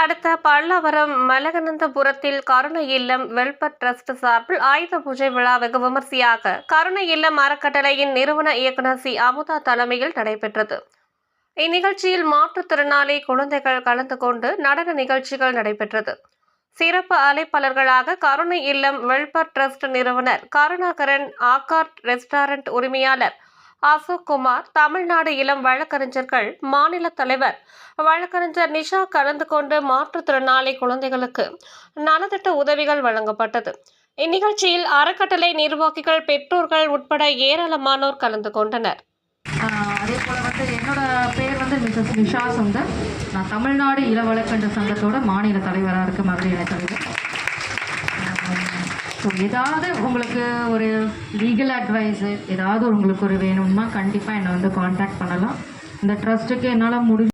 அடுத்த பல்லவரம் மலகனந்தபுரத்தில் கருணை இல்லம் வெல்பர் டிரஸ்ட் சார்பில் ஆயுத பூஜை விழா வெகு விமர்சையாக கருணை இல்லம் அறக்கட்டளையின் நிறுவன இயக்குநர் சி அமுதா தலைமையில் நடைபெற்றது. இந்நிகழ்ச்சியில் மாற்றுத்திறனாளி குழந்தைகள் கலந்து கொண்டு நடன நிகழ்ச்சிகள் நடைபெற்றது. சிறப்பு அழைப்பாளர்களாக கருணை இல்லம் வெல்பர் டிரஸ்ட் நிறுவனர் கருணாகரன், ஆகார்ட் ரெஸ்டாரண்ட் உரிமையாளர் அசோக் குமார், தமிழ்நாடு இளம் வழக்கறிஞர்கள் மாநில தலைவர் வழக்கறிஞர் நிஷா கலந்து கொண்டு மாற்றுத்திறனாளி குழந்தைகளுக்கு நலத்திட்ட உதவிகள் வழங்கப்பட்டது. இந்நிகழ்ச்சியில் அறக்கட்டளை நிர்வாகிகள், பெற்றோர்கள் உட்பட ஏராளமானோர் கலந்து கொண்டனர். அதே போல் என்னோட பேர் மிஸ்ஸஸ் நிஷா சுந்தர். நான் தமிழ்நாடு இள வழக்கறிஞர் சங்கத்தோட மாநில தலைவராக இருக்க மகளிர் இணைத்தலைவர். ஸோ ஏதாவது உங்களுக்கு ஒரு லீகல் அட்வைஸு ஏதாவது உங்களுக்கு ஒரு வேணும்னா கண்டிப்பாக என்னை காண்டாக்ட் பண்ணலாம். இந்த ட்ரஸ்ட்டுக்கு என்னால் முடிஞ்ச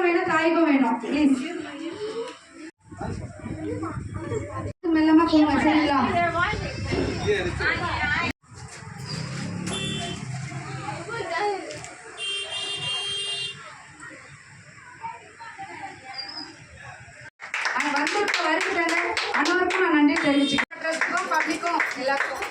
வேணும், தாய்க்கும் வேணும். ப்ளீஸ் மெல்லமா போங்க, சரிங்களா? வருகிறாங்க அனைவருக்கும் நான் நன்றி தெரிவிச்சுக்கிறேன். பப்ளிக்கும் எல்லாருக்கும்